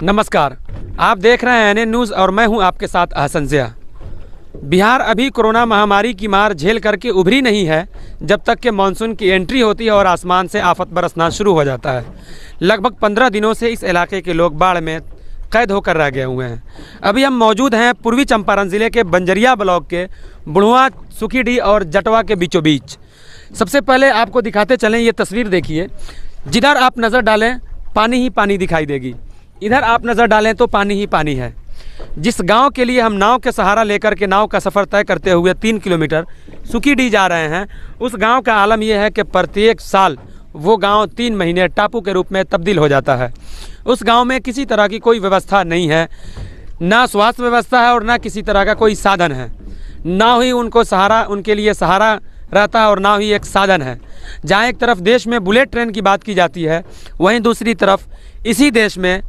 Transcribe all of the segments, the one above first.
नमस्कार, आप देख रहे हैं एनएन न्यूज़ और मैं हूं आपके साथ अहसन ज़िया। बिहार अभी कोरोना महामारी की मार झेल करके उभरी नहीं है जब तक कि मानसून की एंट्री होती है और आसमान से आफत बरसना शुरू हो जाता है। लगभग 15 दिनों से इस इलाके के लोग बाढ़ में कैद होकर रह गए हुए हैं। अभी हम मौजूद हैं पूर्वी चंपारण ज़िले के बंजरिया ब्लॉक के बुढ़वा, सुखीडीह और जटवा के बीचों बीच। सबसे पहले आपको दिखाते चलें, ये तस्वीर देखिए। जिधर आप नज़र डालें पानी ही पानी दिखाई देगी, इधर आप नज़र डालें तो पानी ही पानी है। जिस गांव के लिए हम नाव के सहारा लेकर के नाव का सफ़र तय करते हुए 3 किलोमीटर सुखीडीह जा रहे हैं, उस गांव का आलम यह है कि प्रत्येक साल वो गांव 3 महीने टापू के रूप में तब्दील हो जाता है। उस गांव में किसी तरह की कोई व्यवस्था नहीं है, ना स्वास्थ्य व्यवस्था है और ना किसी तरह का कोई साधन है। ना ही उनको सहारा, उनके लिए सहारा रहता है और ना ही एक साधन है। जहाँ एक तरफ देश में बुलेट ट्रेन की बात की जाती है, वहीं दूसरी तरफ इसी देश में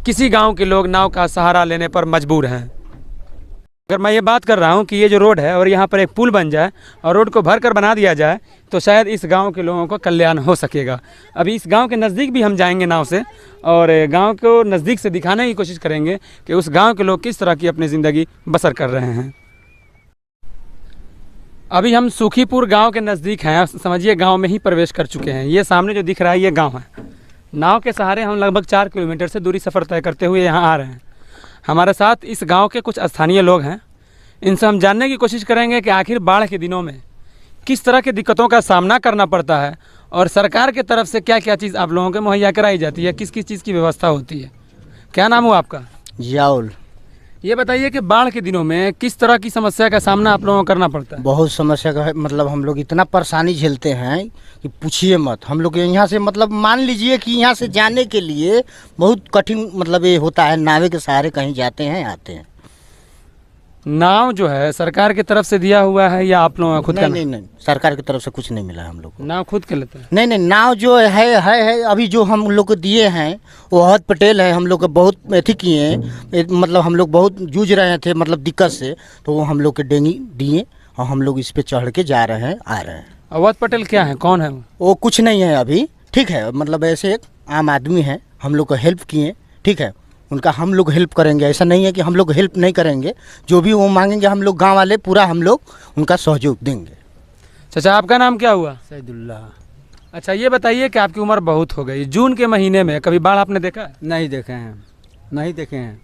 किसी गांव के लोग नाव का सहारा लेने पर मजबूर हैं। अगर मैं ये बात कर रहा हूँ कि ये जो रोड है और यहाँ पर एक पुल बन जाए और रोड को भर कर बना दिया जाए तो शायद इस गांव के लोगों को कल्याण हो सकेगा। अभी इस गांव के नज़दीक भी हम जाएंगे नाव से और गांव को नज़दीक से दिखाने की कोशिश करेंगे कि उस गांव के लोग किस तरह की अपनी ज़िंदगी बसर कर रहे हैं। अभी हम सुखीपुर गाँव के नज़दीक हैं, समझिए गाँव में ही प्रवेश कर चुके हैं। ये सामने जो दिख रहा है ये गाँव है। नाव के सहारे हम लगभग 4 किलोमीटर से दूरी सफ़र तय करते हुए यहाँ आ रहे हैं। हमारे साथ इस गांव के कुछ स्थानीय लोग हैं, इनसे हम जानने की कोशिश करेंगे कि आखिर बाढ़ के दिनों में किस तरह की दिक्कतों का सामना करना पड़ता है और सरकार की तरफ से क्या क्या चीज़ आप लोगों को मुहैया कराई जाती है, किस किस चीज़ की व्यवस्था होती है। क्या नाम हुआ आपका? जियाउल। ये बताइए कि बाढ़ के दिनों में किस तरह की समस्या का सामना आप लोगों को करना पड़ता है? बहुत समस्या का है, मतलब हम लोग इतना परेशानी झेलते हैं कि पूछिए मत। हम लोग यहाँ से मतलब मान लीजिए कि यहाँ से जाने के लिए बहुत कठिन मतलब ये होता है, नावे के सहारे कहीं जाते हैं आते हैं। नाव जो है सरकार की तरफ से दिया हुआ है या आप लोगों का खुद का? नहीं, सरकार की तरफ से कुछ नहीं मिला हम लोग को। नाव खुद के लेते हैं? नहीं, नाव जो है अभी जो हम लोग को दिए हैं वो हद पटेल है। हम लोग को बहुत अथी किए हैं, मतलब हम लोग बहुत जूझ रहे थे मतलब दिक्कत से, तो वो हम लोग के डेंगी दिए और हम लोग इस पे चढ़ के जा रहे हैं, आ रहे हैं। अवध पटेल क्या है, कौन है वो कुछ नहीं है अभी, ठीक है, मतलब ऐसे एक आम आदमी है, हम लोग को हेल्प किए, ठीक है। उनका हम लोग हेल्प करेंगे, ऐसा नहीं है कि हम लोग हेल्प नहीं करेंगे। जो भी वो मांगेंगे हम लोग गांव वाले पूरा हम लोग उनका सहयोग देंगे। चाचा आपका नाम क्या हुआ? सैदुल्ला। अच्छा ये बताइए कि आपकी उम्र बहुत हो गई, जून के महीने में कभी बाढ़ आपने देखा है? नहीं देखे हैं, नहीं देखे हैं।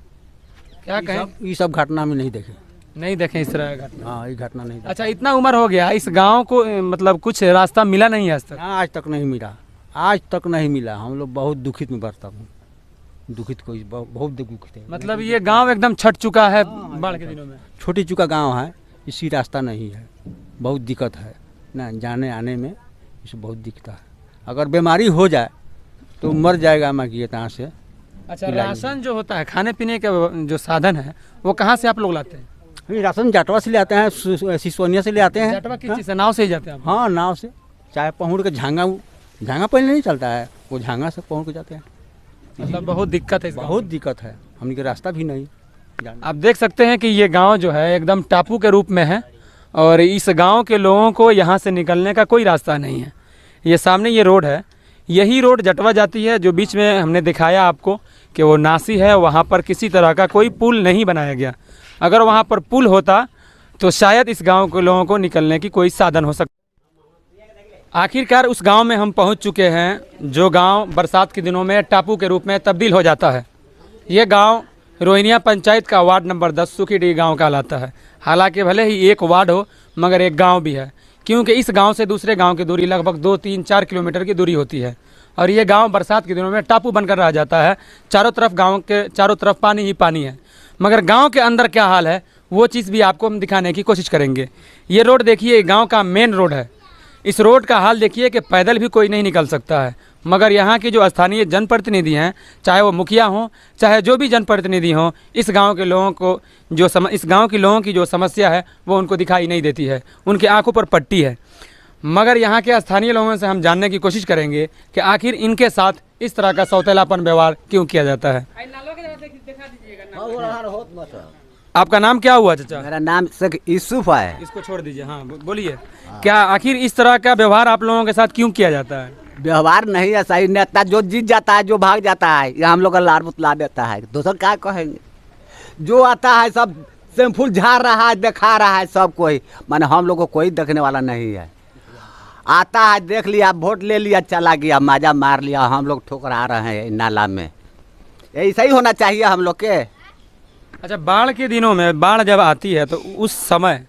क्या कहें? ये सब घटना में नहीं देखे, नहीं देखे इस तरह का घटना। हाँ ये घटना नहीं देखे। अच्छा इतना उम्र हो गया, इस गांव को मतलब कुछ रास्ता मिला नहीं आज तक? आज तक नहीं मिला, आज तक नहीं मिला। हम लोग बहुत दुखित में बरता हूँ, दुखित कोई बहुत दुखित है। मतलब ये गांव एकदम छट चुका है बाढ़ के दिनों में? छोटी चुका गांव है, इसी रास्ता नहीं है, बहुत दिक्कत है ना, जाने आने में इसे बहुत दिक्कत है। अगर बीमारी हो जाए तो मर जाएगा मैं कि यहाँ से। अच्छा राशन जो होता है, खाने पीने का जो साधन है, वो कहाँ से आप लोग लाते हैं? ये राशन जटवा से ले आते हैं, सिसोनिया से ले आते हैं। जटवा किस चीज़ से, नाव से ही जाते हैं आप? हाँ नाव से, चाहे पहुँच के झांगा पहले नहीं चलता है, वो झांगा से पहुँच के जाते हैं। मतलब बहुत दिक्कत है, बहुत दिक्कत है, हमने रास्ता भी नहीं। आप देख सकते हैं कि ये गांव जो है एकदम टापू के रूप में है और इस गांव के लोगों को यहाँ से निकलने का कोई रास्ता नहीं है। ये सामने ये रोड है, यही रोड जटवा जाती है, जो बीच में हमने दिखाया आपको कि वो नासी है, वहाँ पर किसी तरह का कोई पुल नहीं बनाया गया। अगर वहाँ पर पुल होता तो शायद इस गाँव के लोगों को निकलने की कोई साधन हो सकता। आखिरकार उस गांव में हम पहुंच चुके हैं जो गांव बरसात के दिनों में टापू के रूप में तब्दील हो जाता है। ये गांव रोहिनिया पंचायत का वार्ड नंबर 10 सुखीडीह गांव कहलाता है। हालांकि भले ही एक वार्ड हो मगर एक गांव भी है, क्योंकि इस गांव से दूसरे गांव की दूरी लगभग 2, 3, 4 किलोमीटर की दूरी होती है और ये गांव बरसात के दिनों में टापू बनकर रह जाता है। चारों तरफ गाँव के चारों तरफ पानी ही पानी है, मगर गाँव के अंदर क्या हाल है वो चीज़ भी आपको हम दिखाने की कोशिश करेंगे। ये रोड देखिए, गाँव का मेन रोड है। इस रोड का हाल देखिए कि पैदल भी कोई नहीं निकल सकता है, मगर यहाँ के जो स्थानीय जनप्रतिनिधि हैं, चाहे वो मुखिया हों चाहे जो भी जनप्रतिनिधि हों, इस गांव के लोगों को इस गांव के लोगों की जो समस्या है वो उनको दिखाई नहीं देती है, उनकी आंखों पर पट्टी है। मगर यहाँ के स्थानीय लोगों से हम जानने की कोशिश करेंगे कि आखिर इनके साथ इस तरह का सौतेलापन व्यवहार क्यों किया जाता है। आपका नाम क्या हुआ चाचा? मेरा नाम शेख यूसुफ है। इसको छोड़ दीजिए, हाँ बोलिए। क्या आखिर इस तरह का व्यवहार आप लोगों के साथ क्यों किया जाता है? व्यवहार नहीं है सही, नेता जो जीत जाता है, जो भाग जाता है, ये हम लोग का लार बुतला देता है। दूसरा क्या कहेंगे? जो आता है सब शैम्पुल झाड़ रहा है, दिखा रहा है सब कोई, माने हम लोग को कोई देखने वाला नहीं है। आता है, देख लिया, वोट ले लिया, चला गया, माजा मार लिया, हम लोग ठोकरा रहे हैं नाला में। ऐसा ही होना चाहिए हम लोग के। अच्छा, बाढ़ के दिनों में, बाढ़ जब आती है तो उस समय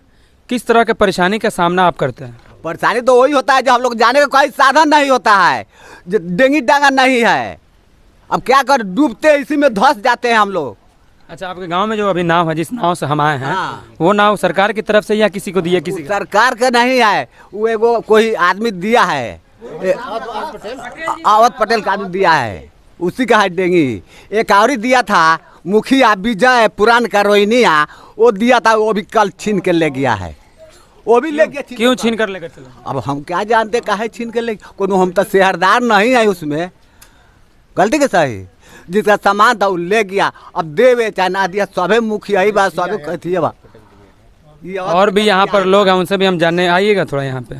किस तरह के परेशानी का सामना आप करते हैं? परेशानी तो वही होता है जब हम लोग जाने का कोई साधन नहीं होता है, जो डेंगी डांगा नहीं है, अब क्या कर, डूबते इसी में धंस जाते हैं हम लोग। अच्छा, आपके गांव में जो अभी नाव है, जिस नाव से हम आए हैं, हाँ। वो नाव सरकार की तरफ से या किसी को दिया? किसी का? सरकार का नहीं है, वो एगो कोई आदमी दिया है, अवध पटेल का आदमी दिया है, उसी का है डेंगी। एक और दिया था मुखिया विजय पुरान का रोहिनिया, वो दिया था, वो भी कल छीन के ले गया है। वो भी ले गया। क्यों छीन कर लेकर चले? अब हम क्या जानते काहे छीन के ले, कोनो हम तो शहरदार नहीं है, उसमें गलती के सही, जिसका सामान था वो ले गया। अब देवे चाहे ना दिया, सभी मुखिया ही बात, सभी कहती है बात। और भी यहाँ पर लोग हैं, उनसे भी हम जानने, आइएगा थोड़ा यहाँ पे,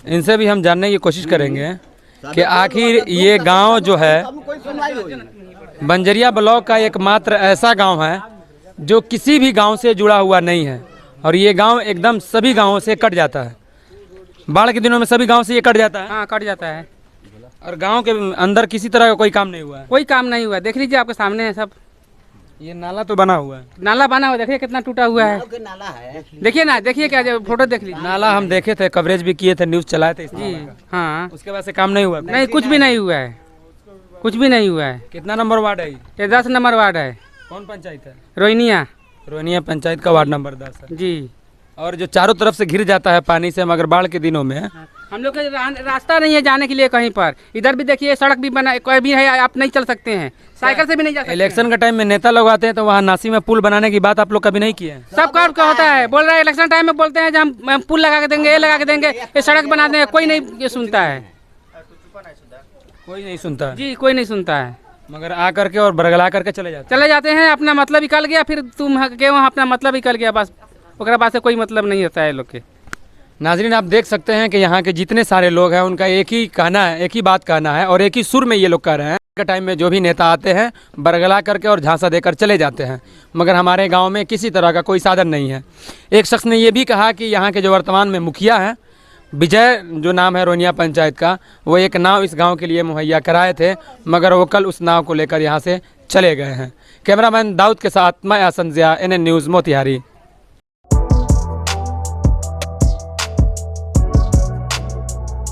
इनसे भी हम जानने की कोशिश करेंगे कि आखिर ये गांव जो है बंजरिया ब्लॉक का एकमात्र ऐसा गांव है जो किसी भी गांव से जुड़ा हुआ नहीं है, और ये गांव एकदम सभी गांवों से कट जाता है। बाढ़ के दिनों में सभी गांव से ये कट जाता है। हाँ, कट जाता है। और गांव के अंदर किसी तरह का कोई काम नहीं हुआ है। कोई काम नहीं हुआ, देख लीजिए आपके सामने है सब। ये नाला तो बना हुआ है, नाला बना हुआ, देखिए कितना टूटा हुआ है। देखिए ना, देखिए क्या, फोटो देख लीजिए। नाला हम देखे थे, कवरेज भी किए थे, न्यूज़ चलाए थे इस जी नाले का। हाँ, उसके बाद से काम नहीं हुआ। नहीं कुछ भी नहीं हुआ है, कुछ भी नहीं हुआ है। कितना नंबर वार्ड है ये 10 नंबर वार्ड है, कौन पंचायत है? रोहिनिया रोहनिया पंचायत का वार्ड नंबर 10 है। जी। और जो चारों तरफ से घिर जाता है पानी से, मगर बाढ़ के दिनों में हम लोग के रास्ता नहीं है जाने के लिए कहीं पर। इधर भी देखिए सड़क भी बना, कोई भी है, आप नहीं चल सकते हैं, साइकिल से भी नहीं जा सकते। इलेक्शन के टाइम में नेता लोग आते हैं तो वहाँ नासी में पुल बनाने की बात आप लोग कभी नहीं किए हैं? सब काम का होता है, बोल रहा है इलेक्शन टाइम में बोलते हैं जो हम पुल लगा के देंगे, ये लगा के देंगे, ये सड़क बना देंगे, कोई नहीं ये सुनता है। कोई नहीं सुनता है। जी, कोई नहीं सुनता है, मगर आ करके और बरगला करके चले जाते हैं। अपना मतलब निकल गया, फिर तुम के वहाँ अपना मतलब निकल गया, बस ओकरा बाद से कोई मतलब नहीं होता है लोग के। नाजरीन, आप देख सकते हैं कि यहाँ के जितने सारे लोग हैं उनका एक ही कहना है, एक ही बात कहना है, और एक ही सुर में ये लोग कह रहे हैं के टाइम में जो भी नेता आते हैं बरगला करके और झांसा देकर चले जाते हैं, मगर हमारे गांव में किसी तरह का कोई साधन नहीं है। एक शख्स ने ये भी कहा कि यहाँ के जो वर्तमान में मुखिया हैं, विजय जो नाम है रोहनिया पंचायत का, वो एक नाव इस गांव के लिए मुहैया कराए थे, मगर वो कल उस नाव को लेकर यहाँ से चले गए हैं। कैमरामैन दाऊद के साथ मैं हसन ज़िया, NN न्यूज़ मोतिहारी।